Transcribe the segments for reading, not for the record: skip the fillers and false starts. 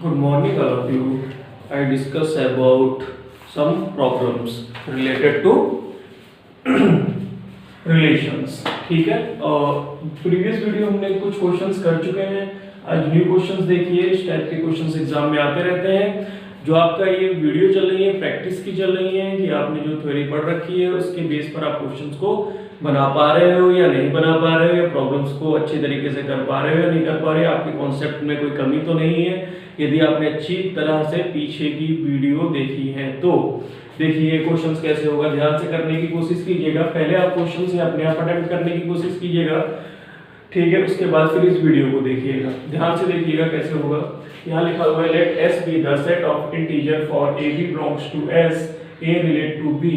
Good morning, all of you. I discuss about some problems related to relations. ठीक है, previous video हमने कुछ questions कर चुके हैं. आज न्यू क्वेश्चंस देखिए. इस टाइप के क्वेश्चंस एग्जाम में आते रहते हैं. जो आपका ये वीडियो चल रही है प्रैक्टिस की चल रही है कि आपने जो थ्योरी पढ़ रखी है उसके बेस पर आप क्वेश्चंस को बना पा रहे हो या नहीं बना पा रहे हो, या प्रॉब्लम्स को अच्छी तरीके से कर पा रहे हो या नहीं कर पा रहे हो, आपके कॉन्सेप्ट में कोई कमी तो नहीं है. यदि आपने अच्छी तरह से पीछे की वीडियो देखी है तो देखिए क्वेश्चंस कैसे होगा, ध्यान से करने की कोशिश कीजिएगा. पहले आप क्वेश्चन से अपने आप अटेम्प्ट करने की कोशिश कीजिएगा, ठीक है. उसके बाद फिर इस वीडियो को देखिएगा, ध्यान से देखिएगा कैसे होगा. यहाँ लिखा हुआ है late S be the set of integer for A B belongs to S, A relate to B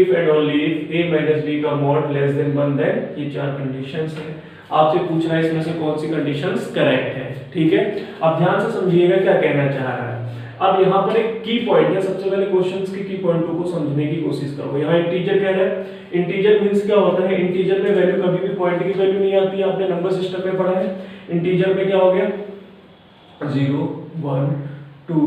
if and only if A minus B का mod less than 1, then ये चार कंडीशंस है. आपसे पूछ रहा है इसमें से कौन सी कंडीशंस करेक्ट है, ठीक है. अब ध्यान से समझिएगा क्या कहना चाह रहा है. अब यहाँ पर एक की पॉइंट है. सबसे पहले क्वेश्चंस के की पॉइंटों को समझने की कोशिश करो. यहाँ इंटीजर कह रहा है. इंटीजर मींस क्या होता है, इंटीजर में वैल्यू कभी भी पॉइंट की वैल्यू नहीं आती है. आपने नंबर सिस्टम में पढ़ा है. इंटीजर में क्या हो गया 0 1 2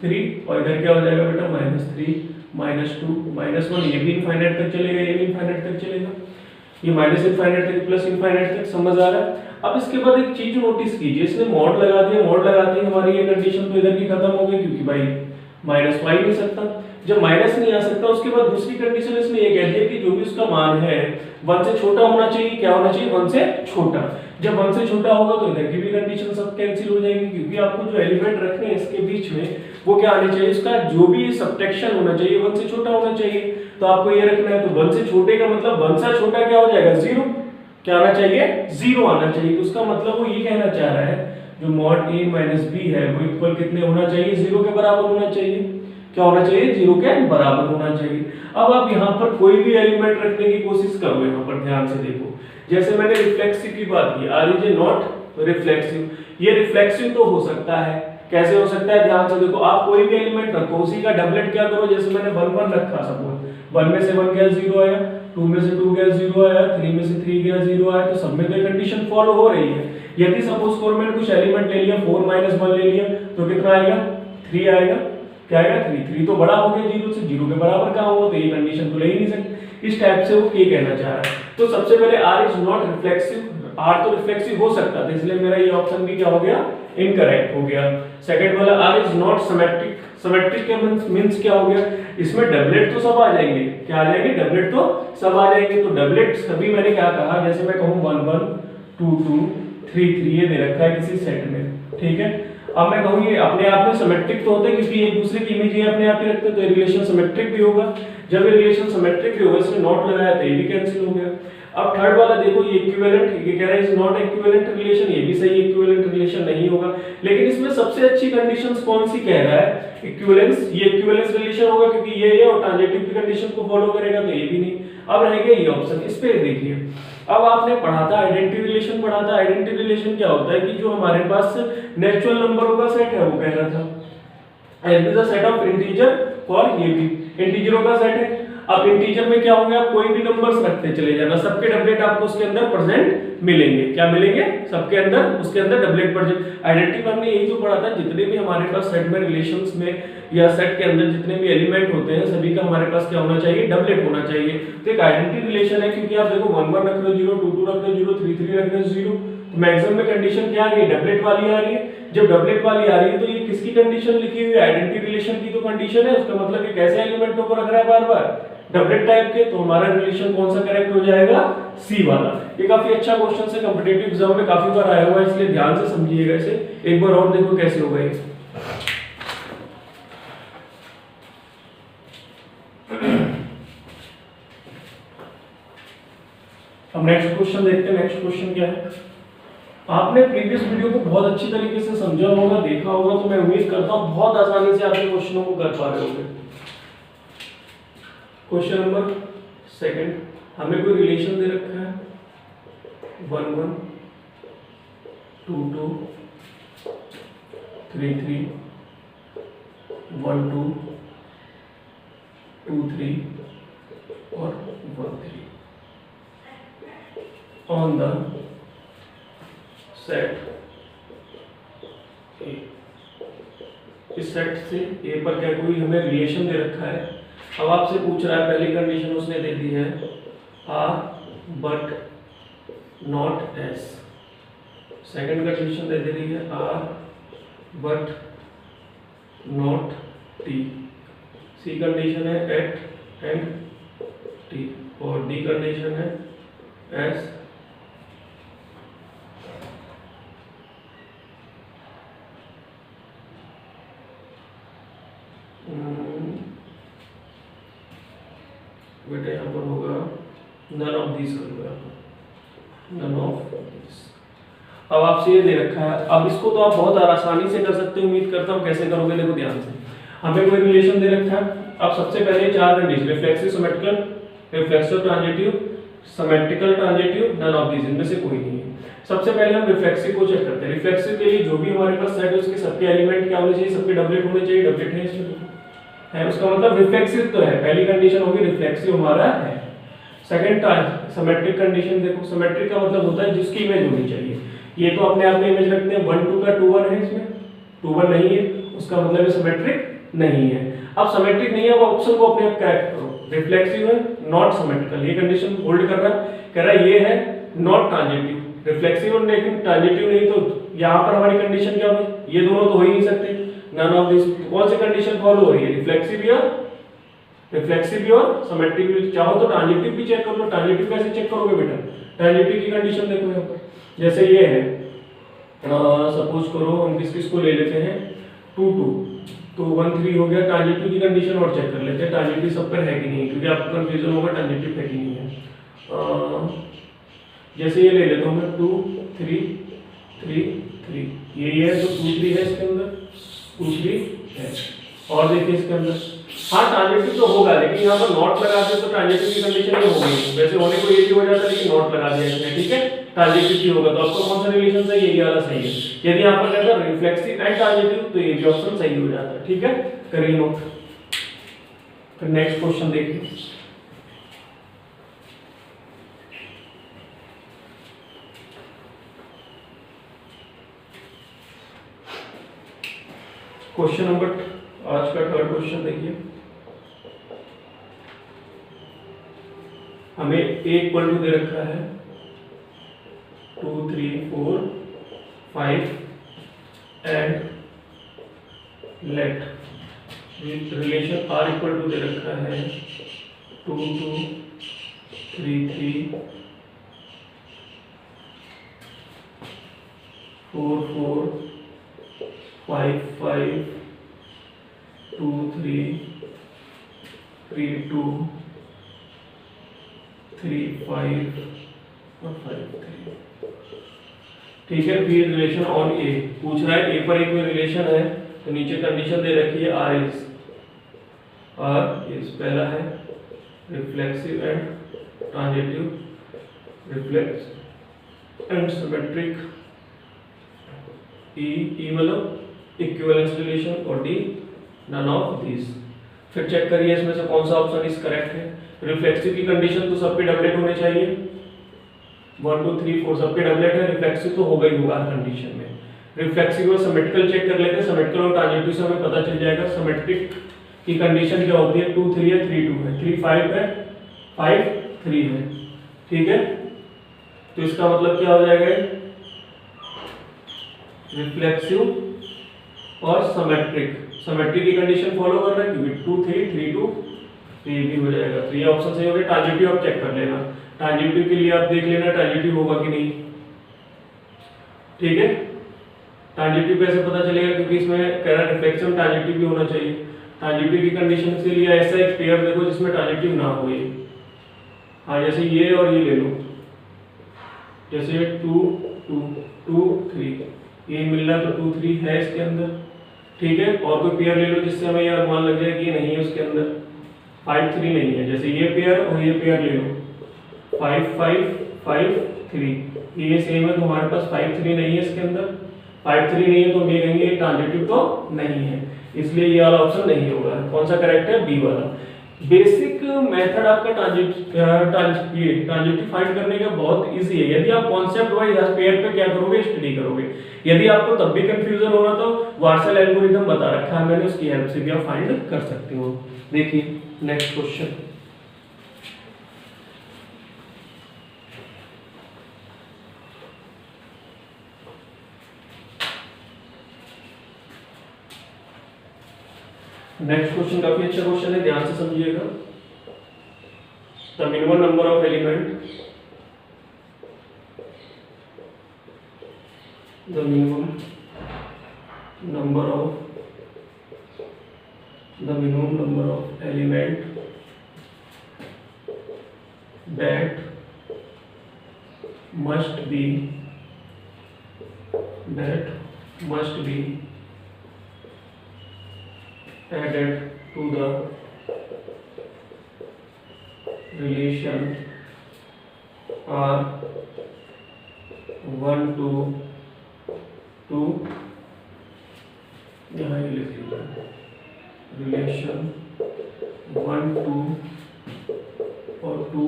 3 और इधर क्या हो जाएगा बेटा -3 -2 -1. ये भी इनफाइनाइट तक चलेगा, ये भी इनफाइनाइट तक चलेगा. ये माइनस इनफाइनाइट तक प्लस इनफाइनाइट तक. समझ आ रहा है. अब इसके बाद एक चीज नोटिस कीजिए, इसने मॉड लगा दिया. मॉड लगाते ही हमारी ये कंडीशन तो इधर की खत्म हो गई क्योंकि भाई माइनस तो आ ही नहीं सकता. जब माइनस नहीं आ सकता उसके बाद दूसरी कंडीशन इसने ये कह दिया कि जो भी उसका मान है 1 से छोटा होना चाहिए. क्या होना चाहिए 1 से छोटा. जब 1 से छोटा होगा तो इधर की भी कंडीशन सब कैंसिल हो जाएगी क्योंकि आपको जो एलिमेंट रखने हैं इसके बीच में वो क्या आने चाहिए, इसका जो भी सब्ट्रैक्शन होना चाहिए 1 से छोटा होना चाहिए. तो आपको ये रखना है. तो 1 से छोटे का मतलब 1 से छोटा क्या हो जाएगा 0. क्या आना चाहिए 0 आना चाहिए. तो उसका मतलब वो ये कहना चाह रहा है जो mod a minus b है वो इक्वल कितने होना चाहिए 0 के बराबर होना चाहिए. क्या होना चाहिए 0 के बराबर होना चाहिए. अब आप यहाँ पर कोई भी एलिमेंट रखने की कोशिश करो. यहाँ पर ध्यान से देखो, जैसे मैंने रिफ्लेक्सिव की बात की, R is a not reflexive. ये रिफ्लेक्सिव तो हो सकता है. कैसे हो सकता है ध्यान से देखो. आप कोई भी एलिमेंट रखो उसी का डबलेट क्या करो. जैसे मैंने 1 1 रखा, सपोज 1 में से 1 गया 0 आया, 2 में से 2 गया 0 आया, 3 में से 3 गया 0 आया. तो सब में तो कंडीशन फॉलो हो रही है. यदि सपोज फॉर मैंने कुछ एलिमेंट ले लिया 4 1 ले लिया तो कितना आएगा 3 आएगा. क्या आएगा 3. 3 तो बड़ा हो गया 0 से, 0 के बराबर कहाँ होगा. तो ये कंडीशन तो ले ही नहीं सकते. इस टाइप से वो ये कहना चाह रहा है. तो सबसे पहले r is not reflexive. r तो रिफ्लेक्सिव हो सकता था, इसलिए मेरा ये ऑप्शन भी क्या हो गया इनकरेक्ट हो गया. सेकंड वाला r is not symmetric. Symmetric के मींस क्या हो गया, इसमें डबलेट तो सब आ जाएंगे. क्या आ जाएंगे डबलेट तो सब आ जाएंगे. तो डबलेट सभी मैंने क्या कहा, जैसे मैं कहूं 1 1 2 2 3 3 ये दे रखा है किसी सेट में, ठीक है. अब मैं कहूँ ये अपने आप में सिमेट्रिक तो होते हैं क्योंकि एक दूसरे की इमेज ये अपने आप ही रखते हैं. तो रिलेशन सिमेट्रिक भी होगा. जब ये रिलेशन सिमेट्रिक भी होगा, इसने नॉट लगाया तो ये भी कैंसिल हो गया. अब थर्ड वाला देखो, ये इक्विवेलेंट, ये कह रहा है इज नॉट इक्विवेलेंट रिलेशन. ये भी सही इक्विवेलेंट रिलेशन नहीं होगा. लेकिन इसमें सबसे अच्छी कंडीशंस कौन सी कह रहा है, इक्विवेलेंस. ये इक्विवेलेंस रिलेशन होगा क्योंकि ये और ट्रांजिटिव की कंडीशन को फॉलो करेगा. तो ये भी नहीं. अब रह गया ये ऑप्शन. इस पे देखिए, अब आपने पढ़ा था आइडेंटिटी रिलेशन पढ़ा था. आइडेंटिटी रिलेशन क्या होता है कि जो हमारे पास नेचुरल नंबरों का सेट है वो कह रहा था L is the set of integer for ये भी इंटीजरों का सेट है. अब इंटीजर में क्या होगा, कोई भी नंबर्स रखते चले जाना, सबके डबलेट आपको उसके अंदर प्रेजेंट मिलेंगे. क्या मिलेंगे सबके अंदर, उसके अंदर डबलेट प्रेजेंट. आइडेंटिटी में हमने यही तो पढ़ा था, जितने भी हमारे पास सेट में रिलेशंस में या सेट के अंदर जितने भी एलिमेंट होते हैं सभी का हमारे पास क्या होना चाहिए डबलेट होना चाहिए. तो एक आइडेंटिटी रिलेशन है क्योंकि आप देखो 1 1 रख रहे हो 0, 2 2 रख रहे हो 0, 3 3 रख रहे हो 0. तो मैक्सिमम में कंडीशन क्या आ रही है डबलेट वाली आ रही है. जब डबलेट वाली आ रही है तो ये किसकी कंडीशन लिखी हुई है, आइडेंटिटी रिलेशन की तो कंडीशन है. उसका मतलब ये कैसे एलिमेंटों को रख रहा है बार बार डबलेट टाइप के. तो हमारा रिलेशन कौन सा करेक्ट हो जाएगा सी वाला. ये काफी अच्छा क्वेश्चन है, कॉम्पिटिटिव एग्जाम में काफी बार आया हुआ है, इसलिए ध्यान से समझिएगा इसे. एक बार और देखो कैसे होगा ये. अब नेक्स्ट क्वेश्चन देखते हैं. नेक्स्ट क्वेश्चन क्या है, आपने प्रीवियस वीडियो को बहुत अच्छी तरीके से समझा होगा, देखा होगा. तो मैं उम्मीद करता हूं बहुत आसानी से आप इन क्वेश्चनों को कर पा रहे होंगे. क्वेश्चन नंबर 2, हमें कोई रिलेशन दे रखा है 1 1 2 2 3 3 1 2 2 3 और 1 3 on the set A. इस सेट से ए पर क्या कोई हमें रिलेशन दे रखा है। अब आपसे पूछ रहा है, पहली कंडीशन उसने दे दी है R but not S. Second condition दे रही है R but not T. C condition है एट एंड टी और डी कंडीशन है एस बेटा यहाँ पर होगा नन ऑफ दिस करूँगा, नन ऑफ दिस। अब आपसे ये दे रखा है, अब इसको तो आप बहुत आसानी से कर सकते हो, उम्मीद करता हूँ कैसे करोगे। देखो ध्यान से, हमें कोई रिलेशन दे रखा है। अब सबसे पहले चार condition, reflexive, symmetrical, reflexive transitive, symmetrical transitive, none of this, इनमें से कोई नहीं है। सबसे पहले हम रिफ्लेक्सिव को चेक करते हैं। रिफ्लेक्सिव के लिए जो भी हमारे पास सेट है उसके सबके एलिमेंट क्या होने चाहिए, सबके डबलेट होने चाहिए। डबलेट है इसमें है, उसका मतलब रिफ्लेक्सिव तो है। पहली कंडीशन होगी रिफ्लेक्सिव हमारा है। सेकंड सिमेट्रिक कंडीशन, देखो सिमेट्रिक का मतलब होता है जिसकी इमेज होनी चाहिए। ये तो अपने आप में इमेज रखते हैं 1 2 का 2 1 है, इसमें 2 1 नहीं है, उसका मतलब सिमेट्रिक नहीं है। अब सिमेट्रिक नहीं है, अब ऑप्शन को अपने आप करेक्ट करो। रिफ्लेक्सिव है, नॉट सिमेट्रिकल, ये कंडीशन होल्ड कर रहा है, कह रहा है ये है नॉट ट्रांजिटिव। रिफ्लेक्सिव और लेकिन ट्रांजिटिव नहीं, तो यहाँ पर हमारी कंडीशन क्या होगी, ये दोनों तो हो ही नहीं सकते। नन ऑफ दिस, कौन सी कंडीशन फॉलो हो रही है, रिफ्लेक्सिव या सिमेट्रिक भी। चाहो तो ट्रांजिटिव भी चेक कर लो। ट्रांजिटिव कैसे चेक करोगे बेटा, ट्रांजिटिव की कंडीशन देखो यहाँ पर, जैसे ये है, सपोज करो हम किसको ले लेते हैं 2 2, तो 1 3 हो गया। ट्रांजिटिव की कंडीशन और चेक कर लेते हैं, ट्रांजिटिव सब पर है कि नहीं, क्योंकि आपको कंफ्यूजन होगा ट्रांजिटिव है कि नहीं है। जैसे ये ले लेता हूँ मैं 2 3 3 3, ये है तो 2 3 है इसके अंदर, 2 3 है। और देखिए इसके अंदर, हाँ ट्रांजिटिव तो होगा, लेकिन यहाँ पर नॉट लगा दे तो ट्रांजिटिव की कंडीशन नहीं होगी। वैसे होने को ये भी हो जाता है, लेकिन नॉट लगा दिया इसमें, ठीक है, ट्रांजिटिव की होगा। तो आपको कौन सा रिलेशन सही है, ये वाला सही है। यदि यहाँ पर कहता है रिफ्लेक्सिव एंड ट्रांजिटिव, तो ये भी ऑप्शन सही हो जाता है, ठीक है, करिए नोट। फिर नेक्स्ट क्वेश्चन देखिए। क्वेश्चन नंबर, आज का थर्ड क्वेश्चन देखिए। हमें एक इक्वल टू दे रखा है 2 3 4 5 and let relation R equal to दे रखा है 2 2 3 3 4 4 5 5 2 3 3 2 3 5 और 5 3, ठीक है। फिर रिलेशन ऑन ए पूछ रहा है, ए पर एक कोई रिलेशन है, तो नीचे कंडीशन दे रखी है आर इज पहला है reflexive and transitive, reflex and symmetric, E मतलब इक्विवेलेंस रिलेशन, और डी नन ऑफ दिस। फिर चेक करिए इसमें से कौन सा ऑप्शन इज करेक्ट है। रिफ्लेक्सिव की कंडीशन तो सब पे डबलेट होने चाहिए, 1 2 3 4 सब पे डबलेट है, रिफ्लेक्सिव तो होगा ही होगा हर कंडीशन में। रिफ्लेक्सिव और सिमेट्रिकल चेक कर लेते हैं, सिमेट्रिकल और ट्रांजिटिव से हमें पता चल जाएगा। सिमेट्रिक की कंडीशन क्या होती है, 2 3 है, 3 2 है, 3 5 है, 5 3 है, ठीक है। तो इसका मतलब क्या हो जाएगा, रिफ्लेक्सिव और सिमेट्रिक। सिमेट्रिक की कंडीशन फॉलो कर रहा है क्योंकि 2 3 3 2, तो ये भी हो जाएगा। तो ये ऑप्शन सही हो गया। ट्रांजिटिव आप चेक कर लेना, ट्रांजिटिव के लिए आप देख लेना ट्रांजिटिव होगा कि नहीं, ठीक है। ट्रांजिटिव कैसे पता चलेगा, क्योंकि इसमें कह रहा है रिफ्लेक्शन ट्रांजिटिव भी होना चाहिए। ट्रांजिटिव की कंडीशन के लिए ऐसा एक पेयर देखो जिसमें ट्रांजिटिव ना हो। ये हाँ, जैसे ये और ये ले लो, जैसे 2 2 2 3, ये मिल रहा तो 2 3 है इसके अंदर, ठीक है। और कोई पेयर ले लो जिससे हमें ये अनुमान लग जाए कि ये नहीं है उसके अंदर, 5 3 नहीं है, जैसे ये पेयर और ये पेयर ले लो 5 5 5 3, ये सेम है, तो हमारे पास 5 3 नहीं है इसके अंदर, 5 3 नहीं है, तो हम ये कहेंगे ट्रांजिटिव तो नहीं है, इसलिए ये वाला ऑप्शन नहीं होगा। कौन सा करेक्ट है, बी वाला। बेसिक मेथड आपका ट्रांजिटिव फाइंड करने का बहुत इजी है। यदि आप कॉन्सेप्ट वाइज पेयर पे क्या करोगे, स्टडी करोगे। यदि आपको तब भी कंफ्यूजन हो रहा तो वार्सल एल्गोरिथम बता रखा है मैंने, उसकी हेल्प से भी आप फाइंड कर सकते हो। देखिए नेक्स्ट क्वेश्चन, नेक्स्ट क्वेश्चन काफी अच्छा क्वेश्चन है, ध्यान से समझिएगा। The minimum number of element, the minimum number of element that must be added to the relation are 1 to 2, यहाँ ये लिख लीजिए, relation 1 2 or 2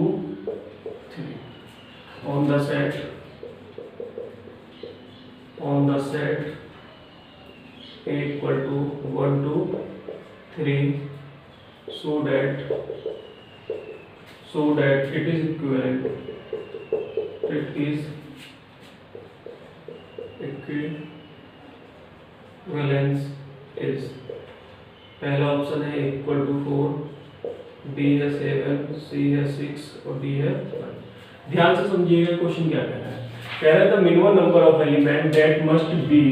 3 on the set A equal to 1 to 3 so that it is equivalent, equivalence is, पहला option है equal to 4, B है 7, सी है 6 और D है 5। ध्यान से समझिएगा क्वेश्चन क्या कह रहा है। कह रहा है the minimum number of element that must be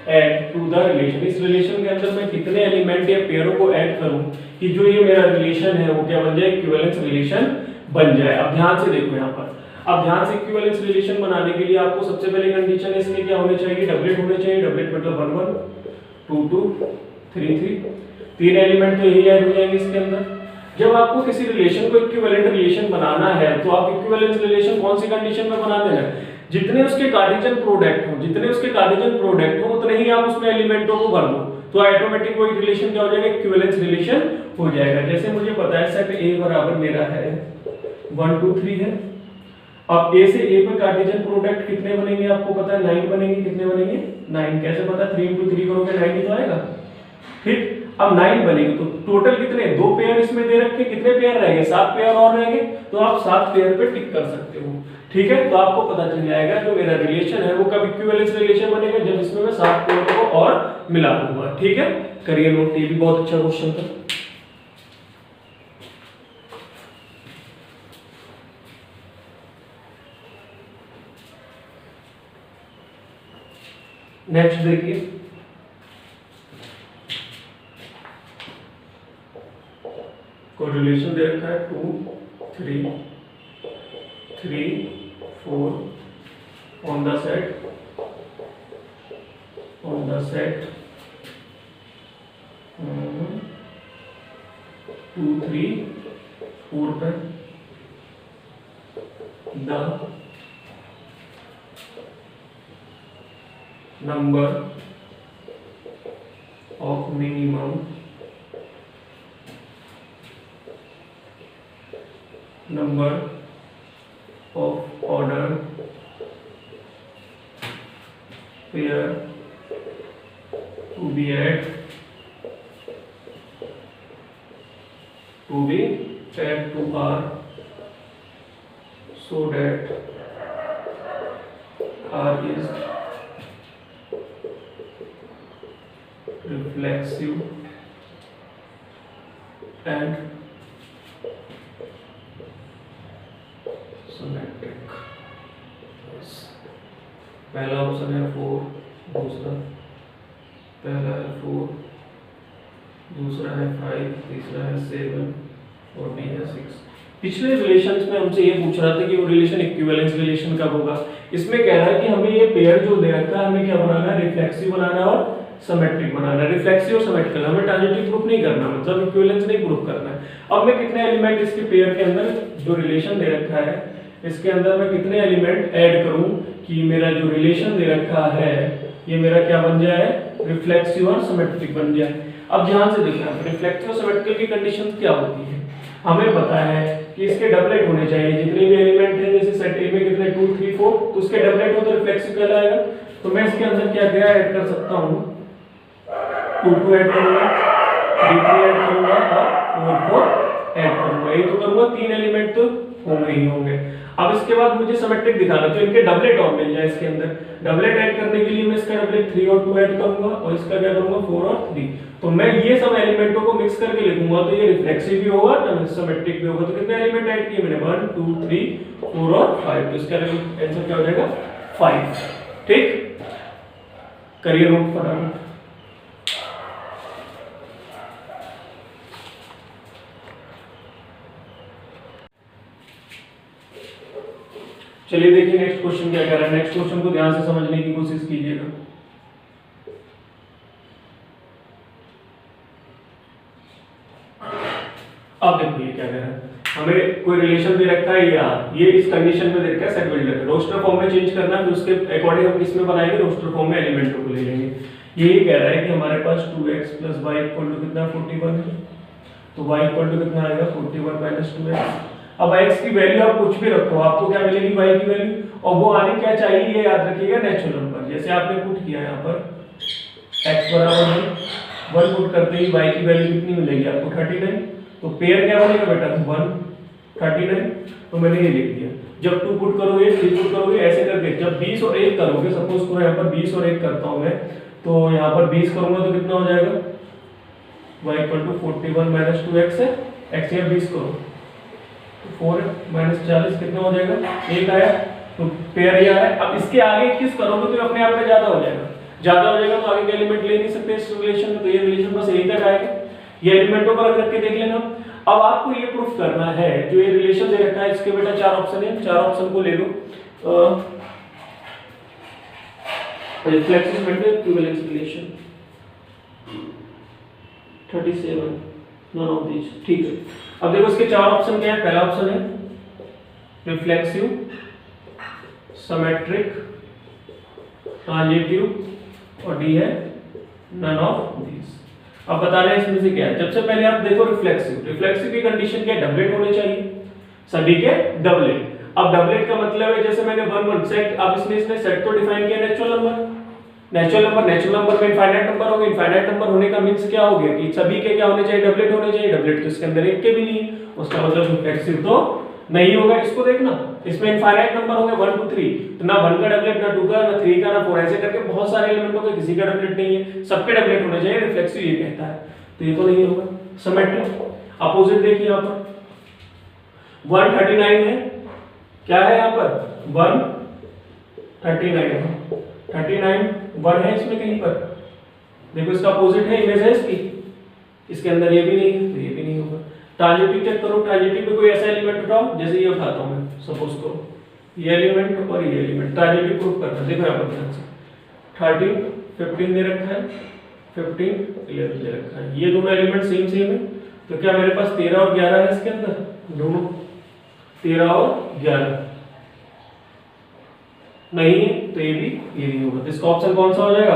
add to the relation. इस रिलेशन के अंदर मैं कितने एलिमेंट या पेयरों को ऐड करूं कि जो ये मेरा रिलेशन है वो क्या बन जाए, इक्विवेलेंस रिलेशन बन जाए। अब ध्यान से देखो यहाँ पर, अब ध्यान से इक्विवेलेंस रिलेशन बनाने के लिए आपको सबसे पहले कंडीशन इसके क्या होने चाहिए, डबलेट होने चाहिए। डबलेट मतलब 1 1 2 2 3 3, तीन एलिमेंट तो यही ऐड हो जाएंगे इसके अंदर। जब आपको किसी रिलेशन को इक्विवेलेंट रिलेशन बनाना है तो आप इक्विवेलेंस रिलेशन कौन सी कंडीशन में बनाते हैं, जितने उसके कार्टेशियन प्रोडक्ट हो उतने ही आप उसमें एलिमेंटों को भर दो, तो ऑटोमेटिक कोई रिलेशन क्या हो जाएगा, इक्विवेलेंस रिलेशन हो जाएगा। जैसे मुझे पता है सेट ए बराबर मेरा है 1 2 3 है। अब ए से ए पर कार्टेशियन प्रोडक्ट कितने बनेंगे आपको पता है, 9 बनेंगे। कितने बनेंगे, 9। कैसे पता, 3 × 3 करोगे 9 ही तो आएगा। ठीक, अब 9 बनेंगे तो टोटल कितने, 2 पेयर इसमें दे रखे, कितने पेयर रहेंगे, 7 पेयर और रहेंगे, तो आप 7 पेयर पे टिक कर सकते हो। ठीक है, तो आपको पता चल जाएगा जो मेरा रिलेशन है वो कब इक्विवेलेंस रिलेशन बनेगा, जब इसमें मैं 7 पेयर को और मिला दूंगा। ठीक है, करिए नोट, ये भी बहुत अच्छा क्वेश्चन था। नेक्स्ट देखिए, कोई रिलेशन दे रखा है 2 3 3 4 ऑन द सेट 2 3 4 पे the number of minimum number of order pair to be add to R so that R is reflexive and symmetric। पहला ऑप्शन है 4, दूसरा पहला है 4, दूसरा है 5, तीसरा है 7 और डी है 6। पिछले रिलेशंस में हमसे ये पूछ रहा था कि वो रिलेशन इक्विवेलेंस रिलेशन कब होगा। इसमें कह रहा है कि हमें ये पेयर जो दे रखा है हमें क्या बनाना है, रिफ्लेक्सिव बनाना है और सिमेट्रिक बनाना है। रिफ्लेक्सिव और सिमेट्रिकल, हमें ट्रांजिटिव प्रूफ नहीं करना, मतलब इक्विवेलेंस नहीं प्रूफ करना है। अब मैं कितने एलिमेंट इसके पेयर के अंदर जो रिलेशन दे रखा है इसके अंदर मैं कितने एलिमेंट ऐड करूं कि मेरा जो रिलेशन दे रखा है ये मेरा क्या बन जाए, रिफ्लेक्सिव और सिमेट्रिक बन जाए। अब ध्यान से देखना, रिफ्लेक्सिव और सिमेट्रिकल की कंडीशन क्या होती है। हमें पता है कि इसके डबलेट होने चाहिए, जितने भी एलिमेंट हैं जैसे सेट ए में कितने 2 3 4, तो उसके डबलेट हो तो रिफ्लेक्सिव कहलाएगा। तो मैं इसके अंदर क्या क्या ऐड कर सकता हूँ, 2 2 ऐड करूंगा, 3 3 ऐड करूंगा और 4 4 ऐड करूंगा। ये तो करूंगा, 3 एलिमेंट तो होंगे ही होंगे। अब इसके बाद मुझे सिमेट्रिक दिखाना, तो इनके डबलेट और मिल जाए इसके अंदर। डबलेट ऐड करने के लिए मैं इसका डबलेट 3 और 2 ऐड करूंगा और इसका क्या करूंगा 4 और 3। तो मैं ये सब एलिमेंटों को मिक्स करके लिखूंगा, तो ये रिफ्लेक्सिव भी होगा तो सिमेट्रिक भी होगा। तो कितने एलिमेंट ऐड किए मैंने, 1 2 3 4 और 5। तो इसका आंसर क्या हो जाएगा 5। ठीक, करिए नोट फटाफट। चलिए देखिए नेक्स्ट क्वेश्चन क्या कह रहा है। नेक्स्ट क्वेश्चन को ध्यान से समझने की कोशिश कीजिएगा। अब देखो ये क्या कह रहा है, हमें कोई रिलेशन दे रखा है या ये इस कंडीशन में दे रखा है सेट बिल्डर, रोस्टर फॉर्म में चेंज करना है, तो उसके अकॉर्डिंग हम किस में बनाएंगे, रोस्टर फॉर्म में एलिमेंटों को ले लेंगे। ये कह रहा है कि हमारे पास 2x + y = कितना 41 है, तो y = कितना आएगा 41 - 2x। अब x की वैल्यू आप कुछ भी रखो, आपको क्या मिलेगी y की वैल्यू, और वो आनी क्या चाहिए ये याद रखिएगा नेचुरल नंबर। जैसे आपने पुट किया यहाँ पर x = 1 पुट करते ही y की वैल्यू कितनी मिलेगी आपको 39। तो पेयर क्या बनेगा बेटा 1 39। तो मैंने ये लिख दिया। जब 2 पुट करोगे 3 पुट करोगे ऐसे करके, जब 20 और 1 करोगे, सपोज करो यहाँ पर 20 और 1 करता हूँ मैं, तो यहाँ पर 20 करूंगा तो कितना हो जाएगा y = 41 - 2x है, x या 20 करो तो 4 - 40 कितना हो जाएगा 1 आया। तो पेयर ये आया। अब इसके आगे 21 करोगे तो अपने आप में ज्यादा हो जाएगा, ज्यादा हो जाएगा तो आगे के एलिमेंट ले नहीं सकते इस रिलेशन में, तो ये रिलेशन बस यहीं तक आएगा। ये एलिमेंटों को रख के देख लेना। अब आपको ये प्रूफ करना है, जो ये रिलेशन दे रखा है इसके बेटा 4 ऑप्शन है, 4 ऑप्शन को ले लो। Reflexive method, equivalence relation 37 none of these. ठीक है, अब देखो इसके 4 ऑप्शन क्या है। पहला ऑप्शन है रिफ्लेक्सिव, सिमेट्रिक, ट्रांजिटिव और डी है नन ऑफ दीस। अब बता रहे हैं इसमें से क्या है। सबसे पहले आप देखो रिफ्लेक्सिव, रिफ्लेक्सिव की कंडीशन क्या है, डबलेट होने चाहिए, सभी के डबलेट। अब डबलेट का मतलब है जैसे मैंने 1 1 सेट, अब इसने सेट तो डिफाइन किया नेचुरल नंबर, नेचुरल नंबर में इनफाइनाइट नंबर होंगे। इनफाइनाइट नंबर होने का मींस क्या हो गया कि सभी के क्या होने चाहिए, डबलेट होने चाहिए। डबलेट तो इसके अंदर एक के भी नहीं है, उसका मतलब रिफ्लेक्सिव तो नहीं होगा। इसको देखना, इसमें इनफाइनाइट नंबर होंगे 1 2 3, तो ना 1 का डबलेट, ना 2 का, ना 3 का, ना 4, ऐसे करके बहुत सारे एलिमेंटों के किसी का डबलेट नहीं है, सबके डबलेट होने चाहिए। रिफ्लेक्सिव ये कहता है, तो ये तो नहीं होगा। सिमेट्रिक अपोजिट देखिए यहाँ पर 139 है, क्या है यहाँ पर 139 1 है इसमें कहीं पर, देखो इसका अपोजिट है, इमेज है इसकी, इसके अंदर ये भी नहीं है, तो ये भी नहीं होगा। ट्रांजिटिव चेक करो, ट्रांजिटिव में कोई ऐसा एलिमेंट उठाओ, जैसे ये उठाता हूं मैं, सपोज करो ये एलिमेंट और ये एलिमेंट, ट्रांजिटिव प्रूफ करना। देखो यहाँ पर ध्यान से 13 15 दे रखा है, 15 11 दे रखा है, ये दोनों एलिमेंट सेम है। तो क्या मेरे पास 13 और 11 है इसके अंदर, दोनों 13 और 11 नहीं है, तो ये नहीं होगा। तो इसका ऑप्शन कौन सा हो जाएगा,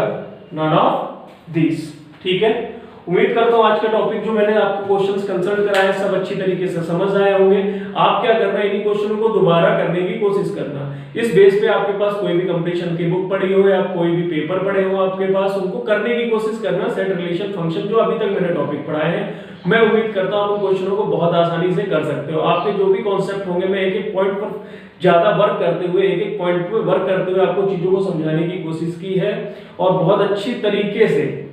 नन ऑफ दिस। ठीक है, उम्मीद करता हूं आज का टॉपिक जो मैंने आपको क्वेश्चंस कंसल्ट कराए सब अच्छी तरीके से समझ आए होंगे। आप क्या करना है, इन्हीं क्वेश्चनों को दोबारा करने की कोशिश करना। इस बेस पे आपके पास कोई भी कंपटीशन की बुक पड़ी हो या कोई भी पेपर पड़े हो आपके पास, उनको करने की कोशिश करना। सेट रिलेशन फंक्शन जो अभी तक मैंने टॉपिक पढ़ाए हैं, मैं उम्मीद करता हूं उन क्वेश्चनों को बहुत आसानी से कर सकते हो। आपके जो भी कॉन्सेप्ट होंगे, मैं एक एक पॉइंट पर ज्यादा वर्क करते हुए, एक एक पॉइंट पे वर्क करते हुए आपको चीजों को समझाने की कोशिश की है, और बहुत अच्छी तरीके से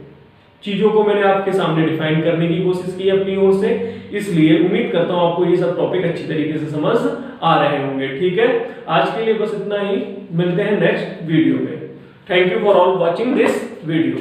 चीजों को मैंने आपके सामने डिफाइन करने की कोशिश की अपनी ओर से। इसलिए उम्मीद करता हूं आपको ये सब टॉपिक अच्छी तरीके से समझ आ रहे होंगे। ठीक है, आज के लिए बस इतना ही, मिलते हैं नेक्स्ट वीडियो में। Thank you for all watching this video.